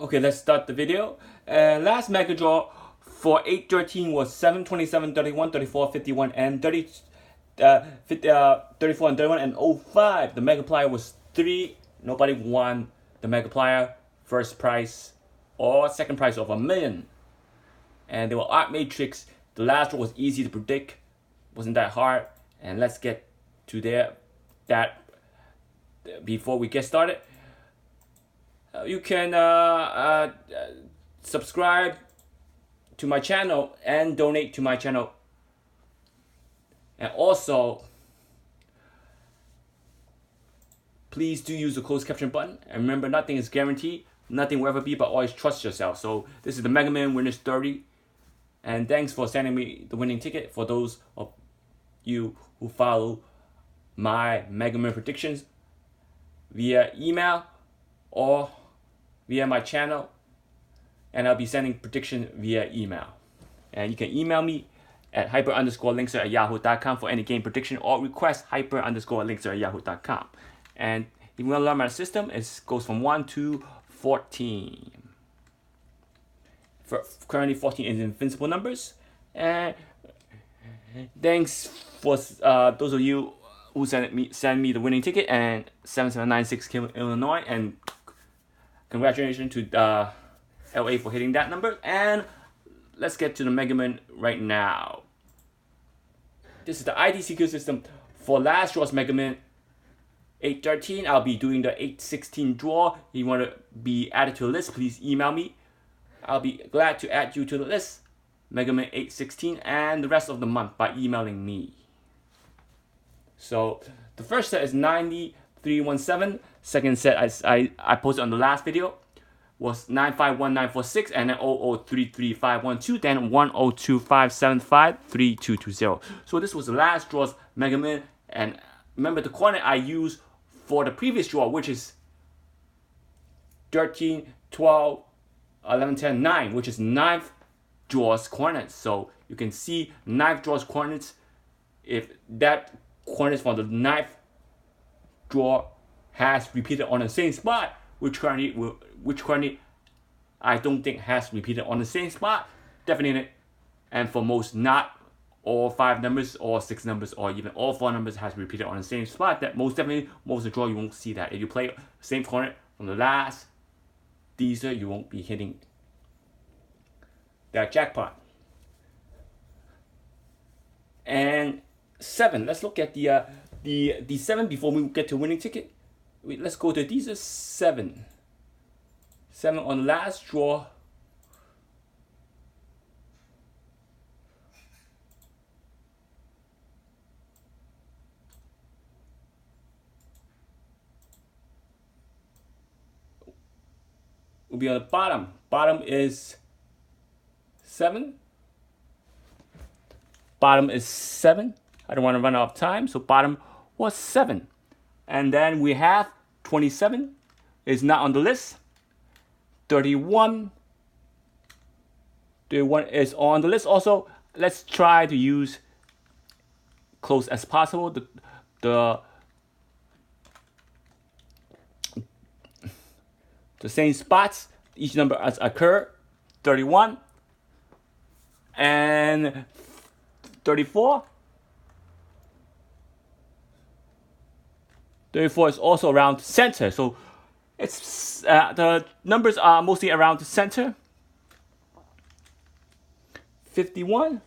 Okay, let's start the video. Last mega draw for 813 was 7, 27, 31, 34, 51, and 30, 34 and 31 and 05. The Megaplier was 3. Nobody won the Megaplier. First prize or second prize of $1 million. And they were art matrix. The last draw was easy to predict. Wasn't that hard. And let's get to that before we get started. You can subscribe to my channel and donate to my channel. And also, please do use the closed caption button. And remember, nothing is guaranteed. Nothing will ever be, but always trust yourself. So this is the Mega Man Winner's 30. And thanks for sending me the winning ticket for those of you who follow my Mega Man predictions via email or via my channel, and I'll be sending prediction via email. And you can email me at hyper_linkster@yahoo.com for any game prediction or request hyper_linkster@yahoo.com. And if you want to learn my system, it goes from 1 to 14. Currently 14 is invincible numbers. And thanks for those of you who send me the winning ticket, and 7796 Illinois, and congratulations to LA for hitting that number. And let's get to the Mega Man right now. This is the IDCQ system for last draw's Mega Man 813. I'll be doing the 816 draw. If you want to be added to the list, please email me. I'll be glad to add you to the list, Mega Man 816, and the rest of the month by emailing me. So the first set is 90317. Second set I posted on the last video was 951946, and then 0033512, then 10257532220. So this was the last draw's Mega Man, and remember the coordinate I used for the previous draw, which is 13, 12, 11, 10, 9, which is 9th draw's coordinates. So you can see 9th draw's coordinates. If that coordinates for the 9th draw has repeated on the same spot, which coordinate I don't think has repeated on the same spot, definitely. And for most, not all 5 numbers or 6 numbers or even all 4 numbers has repeated on the same spot, that most definitely, most of the draw you won't see that. If you play the same coordinate from the last Dster, you won't be hitting that jackpot. And 7, let's look at the 7 before we get to winning ticket. Let's go to Dster 7. 7 on the last draw. Will be on the bottom. Bottom is 7. Bottom is 7. I don't want to run out of time, so bottom was 7. And then we have 27 is not on the list. 31 is on the list also. Let's try to use close as possible the same spots. Each number has occurred. 31 and 34. 34 is also around center, so it's the numbers are mostly around the center. 51.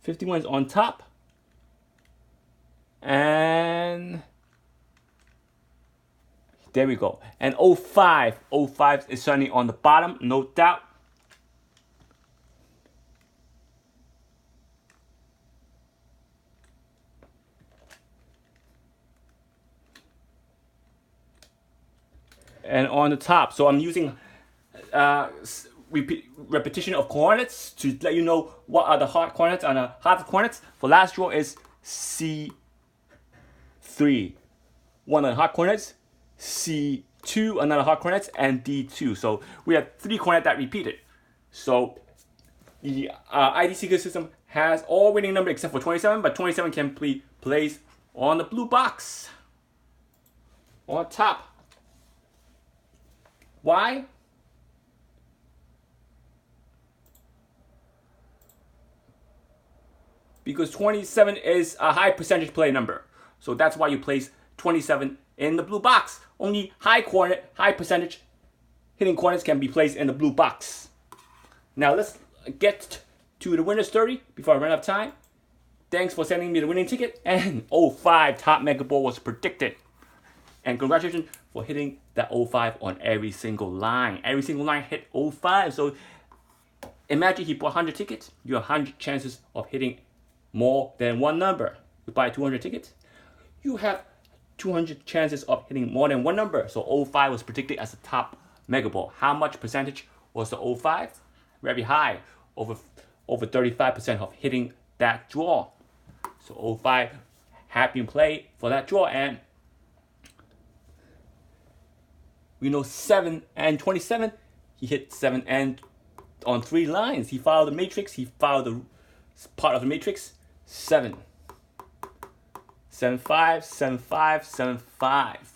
51 is on top. And there we go. And 05 is certainly on the bottom, no doubt. And on the top, so I'm using repetition of coordinates to let you know what are the hard coordinates. And the hard coordinates for last draw is C3. One of the hard coordinates, C2, another hard coordinates, and D2. So we have 3 coordinates that repeated. So the IDCQ system has all winning number except for 27, but 27 can be placed on the blue box on top. Why? Because 27 is a high percentage play number. So that's why you place 27 in the blue box. Only high percentage hitting corners can be placed in the blue box. Now let's get to the winner's story before I run out of time. Thanks for sending me the winning ticket. And 05 top mega ball was predicted. And congratulations for hitting that 05 on every single line. Every single line hit 05. So imagine he bought 100 tickets. You have 100 chances of hitting more than one number. You buy 200 tickets, you have 200 chances of hitting more than one number. So 05 was predicted as the top mega ball. How much percentage was the 05? Very high, over 35% of hitting that draw. So 05 had been played for that draw, and we know 7 and 27. He hit 7 and on 3 lines. He followed the matrix. He followed the part of the matrix. 7, 7, 5, 7, 5, 7, 5.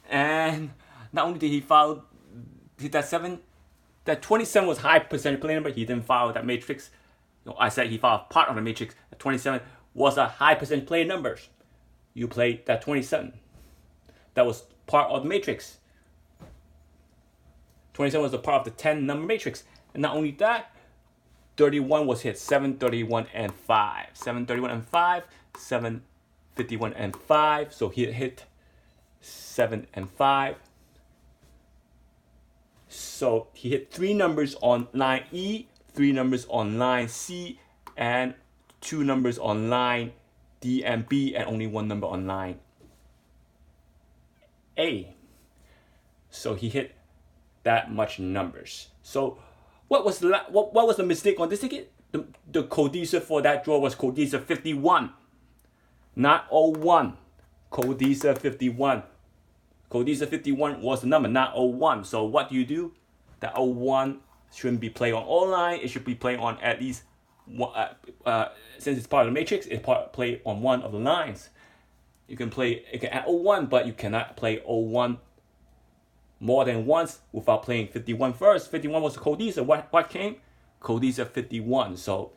And not only did he hit that 7, that 27 was high percentage play number. He didn't follow that matrix. I said he followed part of the matrix. That 27 was a high percentage play number. You played that 27. That was part of the matrix. 27 was a part of the 10 number matrix. And not only that, 31 was hit. 7, 31, and 5. 7, 31, and 5. 7, 51, and 5. So he hit 7 and 5. So he hit 3 numbers on line E, 3 numbers on line C, and 2 numbers on line D and B, and only 1 number on line A. So he hit that much numbers. So what was the mistake on this ticket? The codesa for that draw was codesa 51, not 01. Codesa 51. Codesa 51 was the number, not 01. So what do? That 01 shouldn't be played on all lines. It should be played on at least one, since it's part of the matrix, it's play on one of the lines. You can add 01, but you cannot play 01 more than once without playing 51 first. 51 was the codesa. What came? Codesa 51. So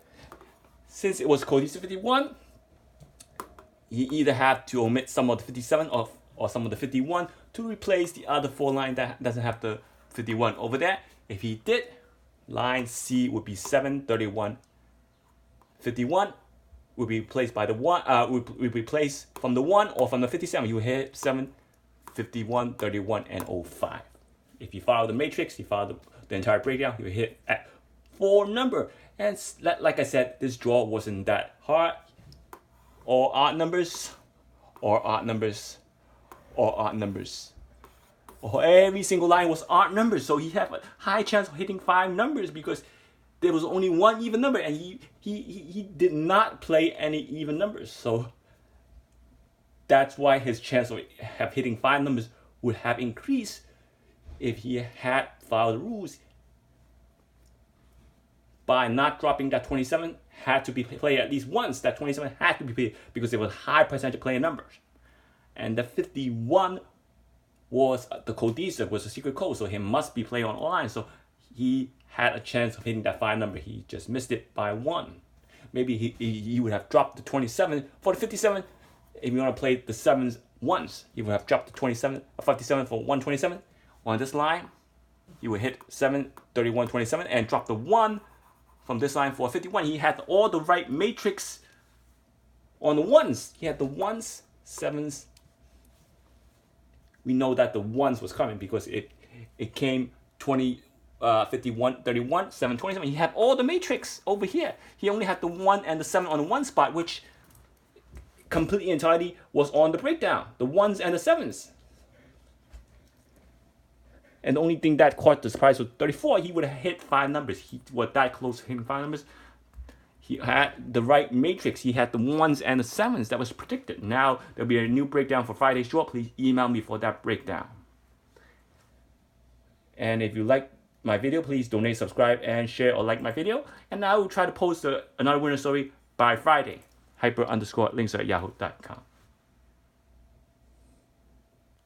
since it was codesa 51, you either have to omit some of the 57 or some of the 51 to replace the other 4 lines that doesn't have the 51 over there. If he did, line C would be 7, 31, 51 would be replaced by the 1, would be replaced from the 1 or from the 57. You hit 7, 51, 31, and 05. If you follow the matrix, you follow the entire breakdown, you hit at 4 number. And like I said, this draw wasn't that hard. Or odd numbers, or odd numbers, or odd numbers. Or every single line was odd numbers. So he had a high chance of hitting 5 numbers because there was only 1 even number, and he did not play any even numbers. So that's why his chance of hitting 5 numbers would have increased if he had followed the rules. By not dropping that 27, had to be played at least once. That 27 had to be played because it was high percentage player numbers. And the 51 was the codesa, was a secret code, so he must be played on all lines. So he had a chance of hitting that 5 number. He just missed it by 1. Maybe he would have dropped the 27 for the 57. If you want to play the 7s once, he would have dropped the 27 or 57 for 127 on this line. He would hit 7, 31, 27 and drop the 1 from this line for 51. He had all the right matrix on the 1s. He had the 1s, 7s. We know that the 1s was coming because it came 20, 51, 31, 7, 27. He had all the matrix over here. He only had the 1 and the 7 on the 1 spot, which completely entirely was on the breakdown. The 1s and the 7s. And the only thing that caught the surprise was 34. He would have hit 5 numbers. He was that close to hitting 5 numbers. He had the right matrix. He had the 1s and the 7s that was predicted. Now there'll be a new breakdown for Friday's draw. Please email me for that breakdown. And if you like my video, please donate, subscribe, and share or like my video. And I will try to post another winner story by Friday. hyper_links@yahoo.com.